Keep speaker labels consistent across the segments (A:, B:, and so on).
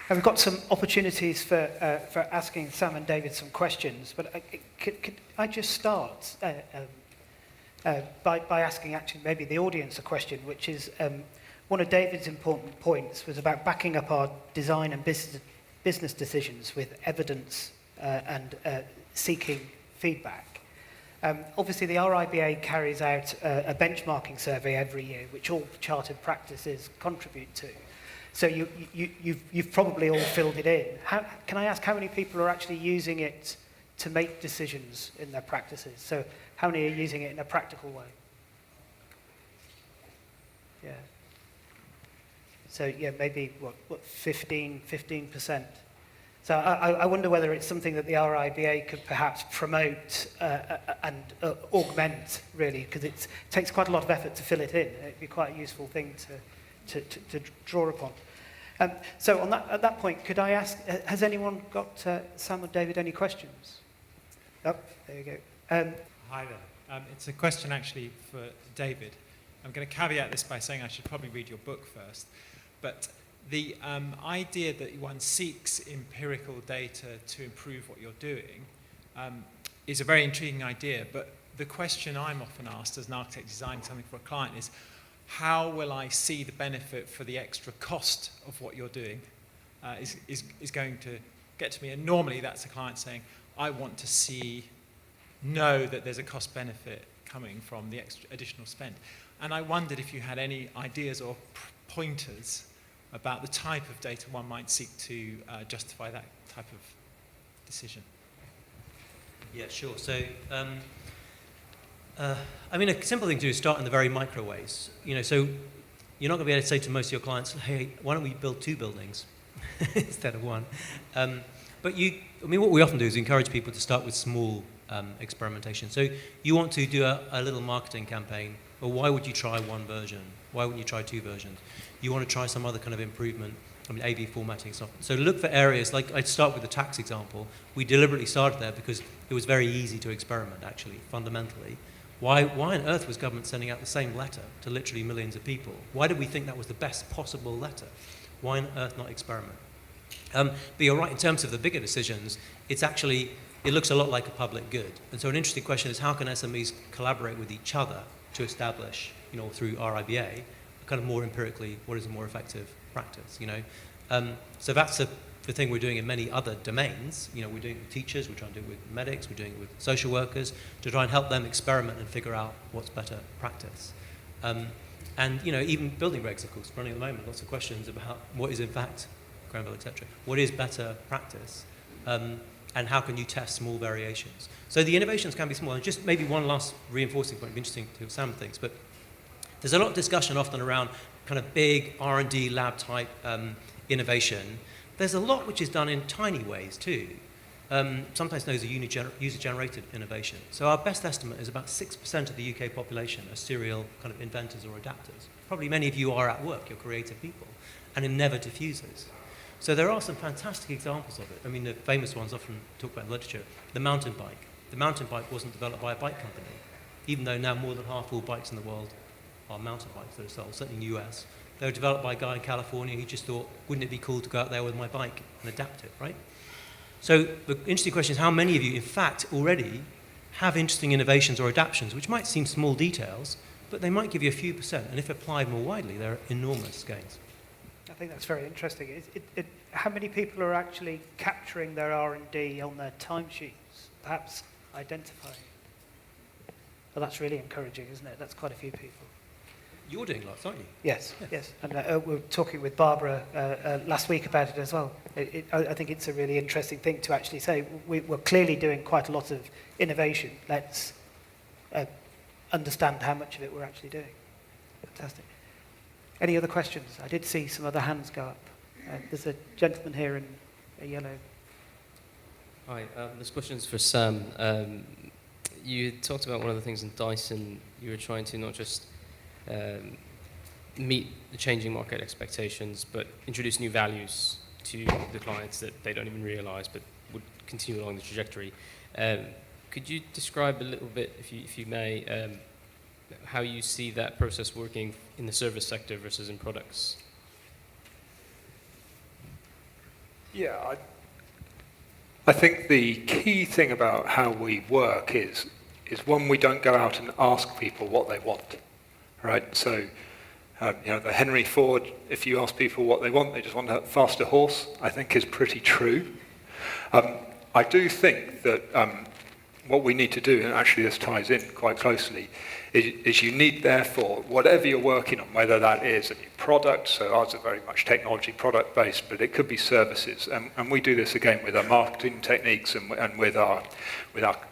A: And we've got some opportunities for asking Sam and David some questions, but could I just start by asking actually maybe the audience a question, which is one of David's important points was about backing up our design and business decisions with evidence and seeking feedback. Obviously, the RIBA carries out a benchmarking survey every year, which all chartered practices contribute to. So you've probably all filled it in. Can I ask how many people are actually using it to make decisions in their practices? So how many are using it in a practical way? Yeah. So yeah, maybe what 15%. So I wonder whether it's something that the RIBA could perhaps promote and augment, really, because it takes quite a lot of effort to fill it in. It'd be quite a useful thing to draw upon. So at that point, could I ask, has anyone got, Sam or David, any questions? Oh, there you go.
B: Hi there. It's a question actually for David. I'm going to caveat this by saying I should probably read your book first. But the idea that one seeks empirical data to improve what you're doing is a very intriguing idea. But the question I'm often asked as an architect designing something for a client is, how will I see the benefit for the extra cost of what you're doing is going to get to me? And normally that's a client saying, I want to know that there's a cost benefit coming from the extra additional spend. And I wondered if you had any ideas or pointers about the type of data one might seek to justify that type of decision.
C: Yeah, sure. So, I mean, a simple thing to do is start in the very micro ways. So you're not going to be able to say to most of your clients, hey, why don't we build 2 buildings instead of 1? But what we often do is encourage people to start with small experimentation. So you want to do a little marketing campaign. Well, why would you try 1 version? Why wouldn't you try 2 versions? You want to try some other kind of improvement. AV formatting stuff. So look for areas, like I'd start with the tax example. We deliberately started there because it was very easy to experiment, actually, fundamentally. Why on earth was government sending out the same letter to literally millions of people? Why did we think that was the best possible letter? Why on earth not experiment? But you're right, in terms of the bigger decisions, it looks a lot like a public good. And so an interesting question is, how can SMEs collaborate with each other to establish, through RIBA, kind of more empirically, what is a more effective practice, So that's the thing we're doing in many other domains. We're doing it with teachers, we're trying to do it with medics, we're doing it with social workers to try and help them experiment and figure out what's better practice. And even building regs, of course, running at the moment, lots of questions about what is in fact, Grenville, etc. What is better practice? And how can you test small variations? So the innovations can be small. And just maybe one last reinforcing point, it'd be interesting to Sam thinks, but there's a lot of discussion often around kind of big R&D lab type innovation. There's a lot which is done in tiny ways too. Sometimes those are user-generated innovation. So our best estimate is about 6% of the UK population are serial kind of inventors or adapters. Probably many of you are at work, you're creative people, and it never diffuses. So there are some fantastic examples of it. I mean, the famous ones often talk about in literature. The mountain bike. The mountain bike wasn't developed by a bike company, even though now more than half all bikes in the world are mountain bikes that are sold, certainly in the US. They were developed by a guy in California who just thought, wouldn't it be cool to go out there with my bike and adapt it, right? So the interesting question is how many of you, in fact, already have interesting innovations or adaptations, which might seem small details, but they might give you a few percent, and if applied more widely, they're enormous gains.
A: I think that's very interesting. How many people are actually capturing their R&D on their timesheets, perhaps identifying? Well, that's really encouraging, isn't it? That's quite a few people.
C: You're doing lots, aren't you?
A: Yes. And we were talking with Barbara last week about it as well. I think it's a really interesting thing to actually say. We're clearly doing quite a lot of innovation. Let's understand how much of it we're actually doing. Fantastic. Any other questions? I did see some other hands go up. There's a gentleman here in a yellow.
D: Hi, this question's for Sam. You talked about one of the things in Dyson, you were trying to not just meet the changing market expectations, but introduce new values to the clients that they don't even realize, but would continue along the trajectory. Could you describe a little bit, if you may, how you see that process working in the service sector versus in products?
E: Yeah, I think the key thing about how we work is one, we don't go out and ask people what they want, right? So, the Henry Ford, if you ask people what they want, they just want a faster horse, I think is pretty true. I do think that what we need to do, and actually this ties in quite closely, is you need, therefore, whatever you're working on, whether that is a new product, so ours are very much technology product based, but it could be services, and we do this again with our marketing techniques and with our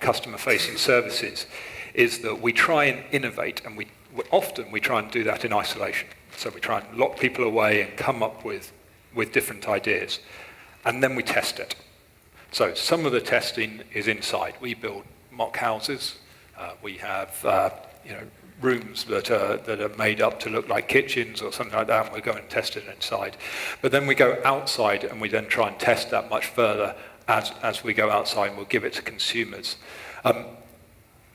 E: customer facing services, is that we try and innovate, and we try and do that in isolation. So we try and lock people away and come up with different ideas, and then we test it. So some of the testing is inside. We build mock houses. We have rooms that are made up to look like kitchens or something like that, and we go and test it inside. But then we go outside, and we then try and test that much further as we go outside, and we'll give it to consumers.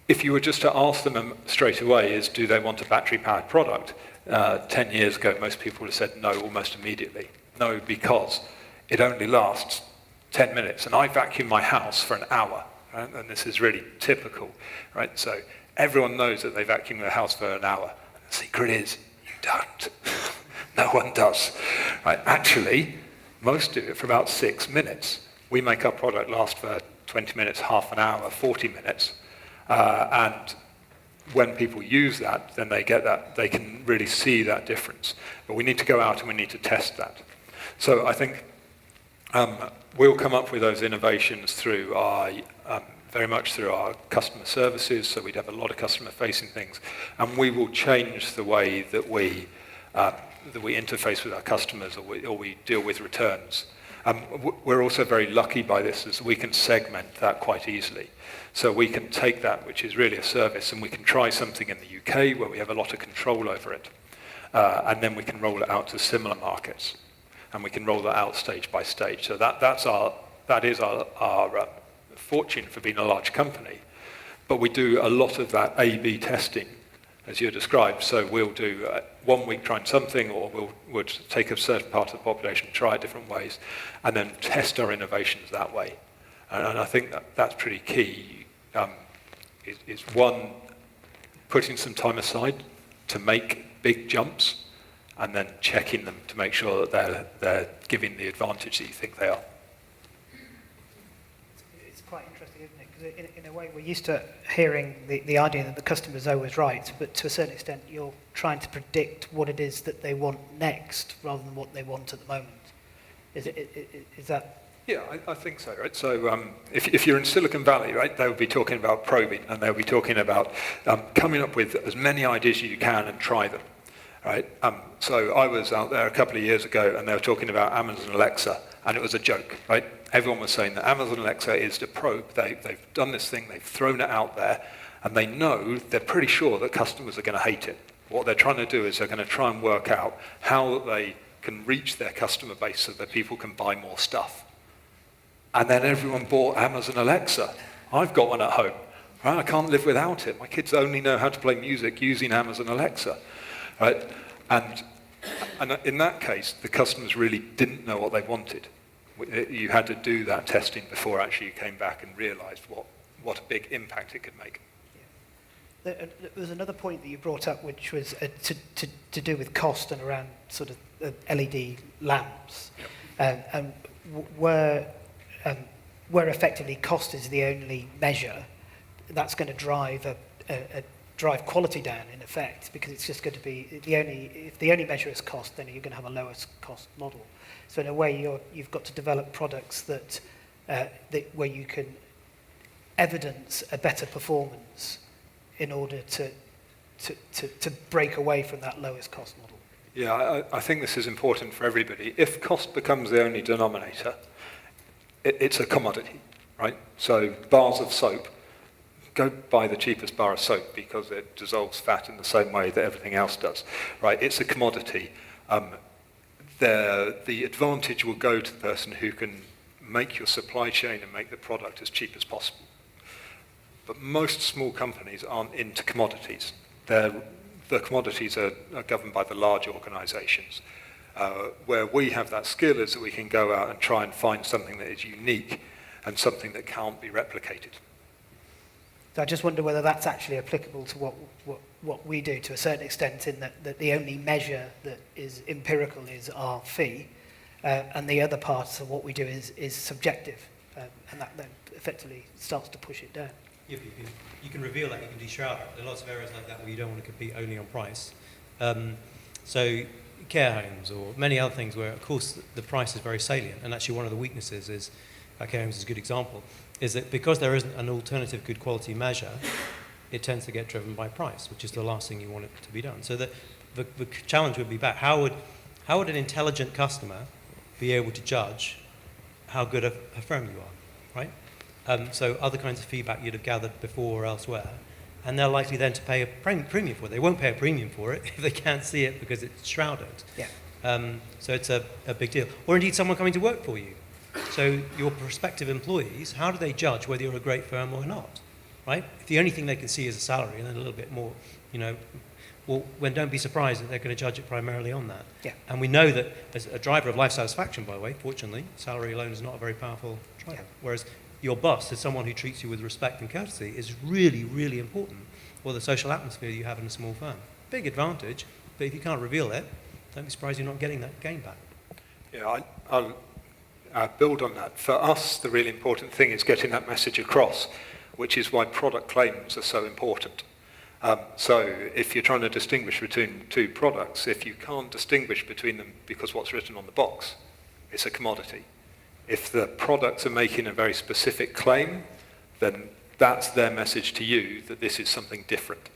E: If you were just to ask them straight away, do they want a battery-powered product? 10 years ago, most people would have said no almost immediately. No, because it only lasts 10 minutes, and I vacuum my house for an hour, right? And this is really typical, right? So everyone knows that they vacuum their house for an hour. The secret is, you don't. No one does. Right? Actually, most do it for about 6 minutes. We make our product last for 20 minutes, half an hour, 40 minutes. And when people use that, then they get that, they can really see that difference. But we need to go out and we need to test that. So I think we'll come up with those innovations through very much through our customer services, so we'd have a lot of customer-facing things, and we will change the way that we interface with our customers, or we deal with returns. We're also very lucky by this, as we can segment that quite easily. So we can take that, which is really a service, and we can try something in the UK where we have a lot of control over it, and then we can roll it out to similar markets, and we can roll that out stage by stage. So that is our fortune for being a large company. But we do a lot of that A/B testing, as you described. So we'll do 1 week trying something, or we'll take a certain part of the population, try it different ways, and then test our innovations that way. And I think that's pretty key. Is one, putting some time aside to make big jumps, and then checking them to make sure that they're giving the advantage that you think they are.
A: It's quite interesting, isn't it? Because in a way, we're used to hearing the idea that the customer's always right, but to a certain extent, you're trying to predict what it is that they want next, rather than what they want at the moment. Is that?
E: Yeah, I think so, right? So if you're in Silicon Valley, right, they'll be talking about probing, and they'll be talking about coming up with as many ideas as you can and try them, right? So I was out there a couple of years ago, and they were talking about Amazon Alexa, and it was a joke, right? Everyone was saying that Amazon Alexa is the probe. They've done this thing, they've thrown it out there, and they know, they're pretty sure that customers are going to hate it. What they're trying to do is they're going to try and work out how they can reach their customer base so that people can buy more stuff. And then everyone bought Amazon Alexa. I've got one at home. Right? I can't live without it. My kids only know how to play music using Amazon Alexa. Right? And in that case, the customers really didn't know what they wanted. You had to do that testing before actually you came back and realized what a big impact it could make.
A: Yeah. There was another point that you brought up, which was to do with cost and around sort of LED lamps.
E: Yep.
A: And where effectively cost is the only measure, that's going to drive quality down in effect, because it's just going to be if the only measure is cost, then you're going to have a lowest cost model. So in a way, you've got to develop products that where you can evidence a better performance in order to break away from that lowest cost model.
E: Yeah, I think this is important for everybody. If cost becomes the only denominator, it's a commodity, right? So bars of soap, go buy the cheapest bar of soap because it dissolves fat in the same way that everything else does, right? It's a commodity. The advantage will go to the person who can make your supply chain and make the product as cheap as possible. But most small companies aren't into commodities. The commodities are governed by the large organizations. Where we have that skill is that we can go out and try and find something that is unique and something that can't be replicated.
A: So I just wonder whether that's actually applicable to what we do to a certain extent, in that the only measure that is empirical is our fee, and the other parts of what we do is subjective, and that then effectively starts to push it down.
C: Yeah, you can reveal that, you can de-shroud it. There are lots of areas like that where you don't want to compete only on price. So care homes or many other things where, of course, the price is very salient. And actually one of the weaknesses is, care homes is a good example, is that because there isn't an alternative good quality measure, it tends to get driven by price, which is the last thing you want it to be done. So the challenge would be back. How would an intelligent customer be able to judge how good a firm you are, right? So other kinds of feedback you'd have gathered before or elsewhere, and they're likely then to pay a premium for it. They won't pay a premium for it if they can't see it because it's shrouded.
A: Yeah.
C: So it's a big deal. Or indeed someone coming to work for you. So your prospective employees, how do they judge whether you're a great firm or not, right? If the only thing they can see is a salary and then a little bit more, well, then don't be surprised that they're going to judge it primarily on that.
A: Yeah.
C: And we know that as a driver of life satisfaction, by the way, fortunately, salary alone is not a very powerful driver.
A: Yeah.
C: Whereas your boss, as someone who treats you with respect and courtesy, is really, really important for the social atmosphere you have in a small firm. Big advantage, but if you can't reveal it, don't be surprised you're not getting that gain back.
E: Yeah, I'll build on that. For us, the really important thing is getting that message across, which is why product claims are so important. So if you're trying to distinguish between two products, if you can't distinguish between them because what's written on the box, it's a commodity. If the products are making a very specific claim, then that's their message to you that this is something different.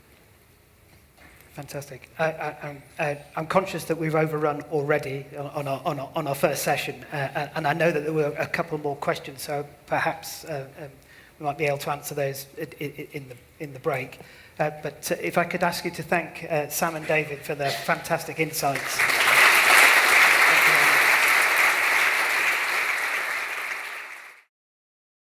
A: Fantastic. I'm conscious that we've overrun already on our first session, and I know that there were a couple more questions, so perhaps we might be able to answer those in the break. But if I could ask you to thank Sam and David for their fantastic insights.